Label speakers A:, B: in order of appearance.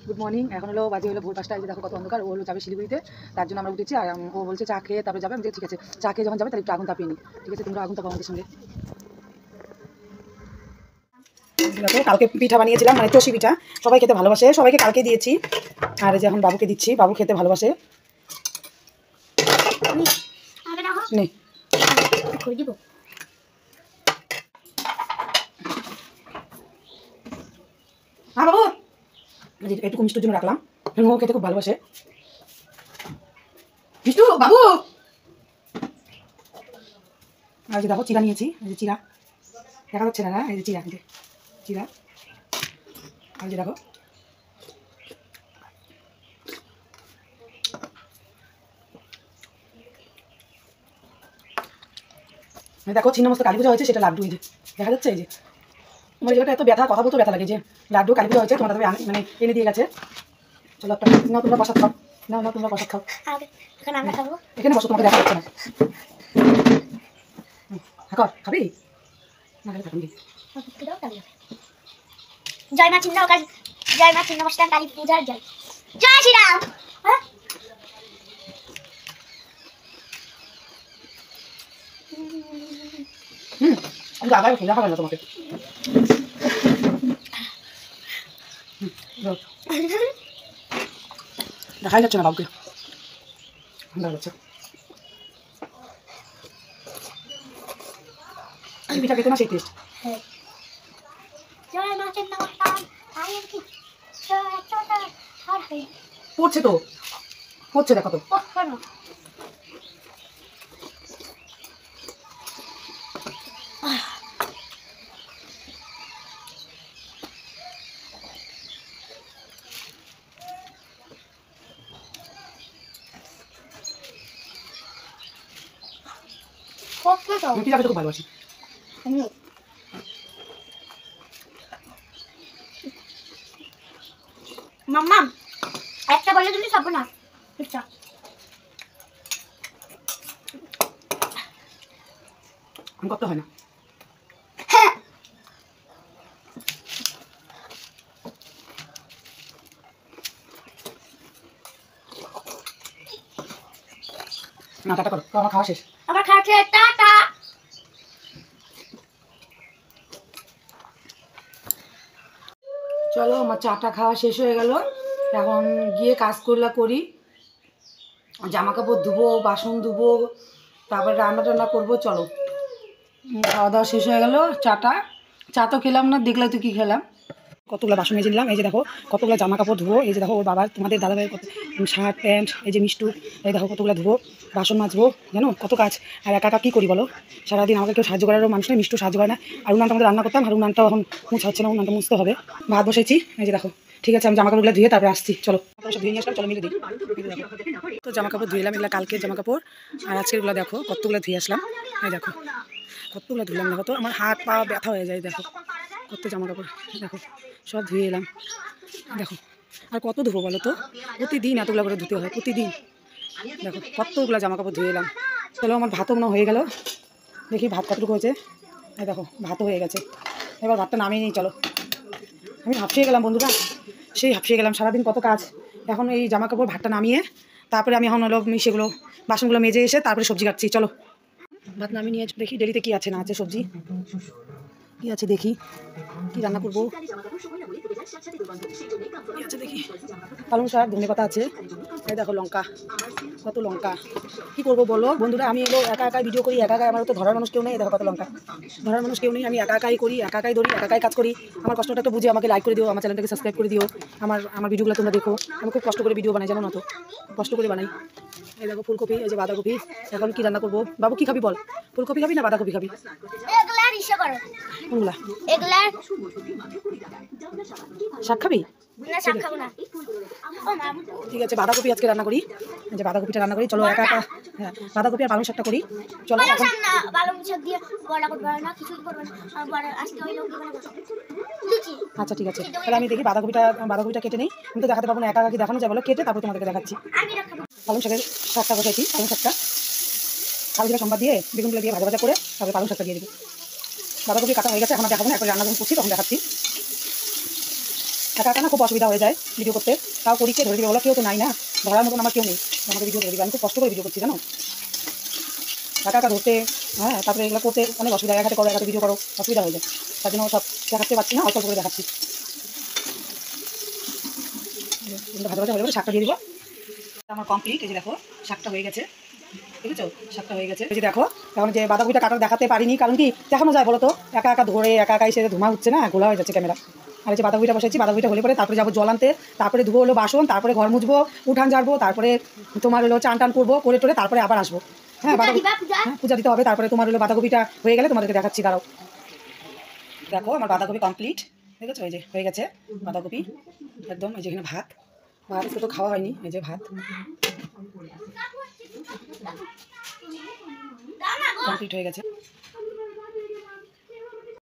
A: Good morning. এখন হলো বাজে হলো ভোর 5টা। এই যে দেখো কত অন্ধকার। ও হলো যাবে শিলিগুড়িতে, তার জন্য আমরা উঠেছি। আর ও বলছে চা খেয়ে তারপরে যাবে। আমি ঠিক আছে, চা খেয়ে যখন যাবে তাহলে একটু আগুন তাপিয়ে নিই। ঠিক আছে, তোমরা আগুন তাপাও আমাদের সঙ্গে। দেখো কালকে পিঠা বানিয়েছিলাম, মানে চষি পিঠা। সবাই খেতে ভালোবাসে, সবাইকে কালকে দিয়েছি। আর এই যে এখন বাবুকে দিচ্ছি, বাবু খেতে ভালোবাসে। নে বাবু, একটু মিষ্টির জন্য রাখলাম, ও খেতে খুব ভালোবাসে। মিষ্টু বাবু। আর যে দেখো চিরা নিয়েছি, এই যে চিরা দেখা যাচ্ছে না, এই যে চিরা, এই যে চিরা। আর যে দেখো দেখো ছিন্ন মস্ত কালী পুজো হয়েছে, সেটা লাড্ডু। এই যে দেখা যাচ্ছে, এই যে আমার জায়গাটা এত ব্যথা, কথা বলতে ব্যথা লাগে। যে লাড্ডু কালী পুজো হয়েছে, তোমার দাদা মানে এনে দিয়ে গেছে। চলো একটা নাও, তোমরা প্রসাদ খাও। নাও নাও, তোমরা প্রসাদ খাও। এখানে বসো, তোমাকে দেখা যাচ্ছে না। খাবি না?
B: জয় মা ছিন্ন, জয় মা ছিন্ন মস্তা কালী পূজার জয়। জয় শ্রীরাম।
A: আমি আগায় বসে দেখা না তোমাকে। দেখাই যাচ্ছে না বাবুকে, দেখা যাচ্ছে। পিঠা খেতে না সেই টেস্ট।
B: জয় মা ছিন্ন মস্তা কালী
A: পড়ছে তো, পড়ছে, দেখো তো। আমি পিঠা খেতে খুব ভালোবাসি।
B: মাম্মা একটা বলে তুমি সব না আচ্ছা
A: আমি করতে হয় না। না টাটা করো, তো আমার খাওয়া শেষ।
B: আবার খাচ্ছে টাটা।
A: চলো আমার চাটা খাওয়া শেষ হয়ে গেল। এখন গিয়ে কাজগুলো করি, জামা কাপড় ধুবো, বাসন ধুবো, তারপর রান্না টান্না করবো। চলো, খাওয়া দাওয়া শেষ হয়ে গেল। চা তো খেলাম না, দেখলে তো কী খেলাম। কতগুলো বাসন মেজে নিলাম। এই যে দেখো কতগুলো জামা কাপড় ধুবো। এই যে দেখো ওর বাবার, তোমাদের দাদাভাইয়ের কত শার্ট প্যান্ট, এই যে মিষ্টু, এই দেখো কতগুলো ধুবো। বাসন মাজবো, জানো কত কাজ। আর একা একা কী করি বলো, সারাদিন আমাকে কেউ সাহায্য করারও মানুষ নেই, মিষ্টু সাহায্য করে না। আর উনানটা আমাদের রান্না করতাম, আর উনানটাও এখন মুছা হচ্ছে না, উনানটা মুছতে হবে। ভাত বসেছি, এই যে দেখো। ঠিক আছে, আমি জামা কাপড়গুলো ধুয়ে তারপরে আসছি। চলো সব ধুয়ে নিয়ে আসলাম, চলো মিলে দিই। তো জামা কাপড় ধুয়ে এলাম, এগুলো কালকের জামা কাপড়। আর আজকেরগুলো দেখো কতগুলো ধুয়ে আসলাম। এই দেখো কতগুলো ধুলাম, দেখো তো আমার হাত পা ব্যথা হয়ে যায়। দেখো কত জামা কাপড়, দেখো সব ধুয়ে এলাম। দেখো আর কত ধুবো বলো তো, প্রতিদিন এতগুলো করে ধুতে হয়, প্রতিদিন। দেখো কতগুলো জামা কাপড় ধুয়ে এলাম। চলো আমার ভাতও মনে হয়ে গেল, দেখি ভাত কতটুকু হয়েছে। এই দেখো ভাতও হয়ে গেছে, এবার ভাতটা নামিয়ে নিই। চলো, আমি হাঁপিয়ে গেলাম বন্ধুরা, সেই হাঁপিয়ে গেলাম, সারাদিন কত কাজ। এখন এই জামা কাপড় ভাতটা নামিয়ে তারপরে আমি এখন হলো সেগুলো বাসনগুলো মেজে এসে তারপরে সবজি কাটছি। চলো ভাত নামিয়ে নিয়ে দেখি ডেলিতে কী আছে না আছে, সবজি কী আছে দেখি, কী রান্না করবো। কী আছে দেখি, পালং শাক, ধনেপাতা আছে। এই দেখো লঙ্কা, কত লঙ্কা। কী করবো বলো বন্ধুরা, আমি এলো একা একাই ভিডিও করি, একা একাই, আমার তো ধরার মানুষ কেউ নেই। দেখো কত লঙ্কা, ধরার মানুষ কেউ নেই, আমি একা একাই করি, একা একাই ধরি, একা একাই কাজ করি। আমার কষ্টটা একটু বুঝে আমাকে লাইক করে দিও, আমার চ্যানেলটাকে সাবস্ক্রাইব করে দিও। আমার ভিডিওগুলো তোমরা দেখো, আমি খুব কষ্ট করে ভিডিও বানাই, জানো না তো, কষ্ট করে বানাই। এই দেখো ফুলকপি, এই যে বাঁধাকপি। এখন কি রান্না করবো বাবু, কি খাবি বল, ফুলকপি খাবি না বাঁধাকপি খাবি?
B: এগুলার ইসে করো,
A: কোনগুলা?
B: এগুলার
A: শাক খাবি?
B: না শাক খাবো না। ও মা,
A: ঠিক আছে বাঁধাকপি আজকে রান্না করি, যে বাঁধাকপিটা রান্না করি। চলো একা একা, হ্যাঁ বাঁধাকপি আর পালং শাকটা করি। চলো
B: ভালো
A: এখন
B: শাক না, ভালো শাক দিয়ে বড়া করবে না, কিছু করবে না। বড় আজকে হইলো কি মানে লুচি।
A: আচ্ছা ঠিক আছে, তাহলে আমি দেখি বাঁধাকপিটা কেটে নিই। আমি তো দেখাতে পারবো না, একা একা দেখানো যায় বলো, কেটে তারপর তোমাদেরকে দেখাচ্ছি।
B: আমি রাখবো।
A: পালং শাকটা বসাইছি, পালং শাকটা আলুগুলো সম্বাদ দিয়ে বেগুনগুলো দিয়ে ভাজা ভাজা করে তারপরে পালং শাকটা দিয়ে দিবি। বাঁধাকপি কাটা হয়ে গেছে, এখন দেখাবো না, এখন রান্না যখন করছি তখন দেখাচ্ছি। একা একা না খুব অসুবিধা হয়ে যায় ভিডিও করতে, তাও করি কে ধরে দিবে বলো, কেউ তো নাই না, ধরার মতন আমার কেউ নেই, আমাকে ভিডিও ধরে দিবে। আমি খুব কষ্ট করে ভিডিও করছি জানো, একা একা ধরতে, হ্যাঁ, তারপরে এগুলো করতে অনেক অসুবিধা, এক হাতে করো এক হাতে ভিডিও করো, অসুবিধা হয়ে যায়, তার জন্য সব দেখাতে পারছি না, অল্প করে দেখাচ্ছি। ভাজা ভাজা হয়ে গেলে শাকটা দিয়ে দিব। আমার কমপ্লিট, এই যে দেখো শাকটা হয়ে গেছে, বুঝেছো, শাকটা হয়ে গেছে। এই যে দেখো এখন যে বাঁধাকপিটা কাটা দেখাতে পারিনি, কারণ কি দেখানো যায় বলো তো, একা একা ধরে একা একা এসে ধোঁয়া উঠছে না, গোলা হয়ে যাচ্ছে ক্যামেরা। আর এই যে বাঁধাকপিটা বসেছি, বাঁধাকপিটা হলে পরে তারপরে যাবো জল আনতে, তারপরে ধুবো হলো বাসন, তারপরে ঘর মুছবো, উঠান ঝাড়বো, তারপরে তোমার হলো চান টান করবো, করে টোরে তারপরে আবার আসবো। হ্যাঁ, বাঁধাকপি, হ্যাঁ পূজা দিতে হবে, তারপরে তোমার হলো বাঁধাকপিটা হয়ে গেলে তোমাদেরকে দেখাচ্ছি, দাঁড়াও। দেখো আমার বাঁধাকপি কমপ্লিট, দেখেছো, এই যে হয়ে গেছে বাঁধাকপি একদম। এই যে এখানে ভাত, ভাত আজকে তো খাওয়া হয়নি, এই যে ভাত কমপ্লিট হয়ে গেছে।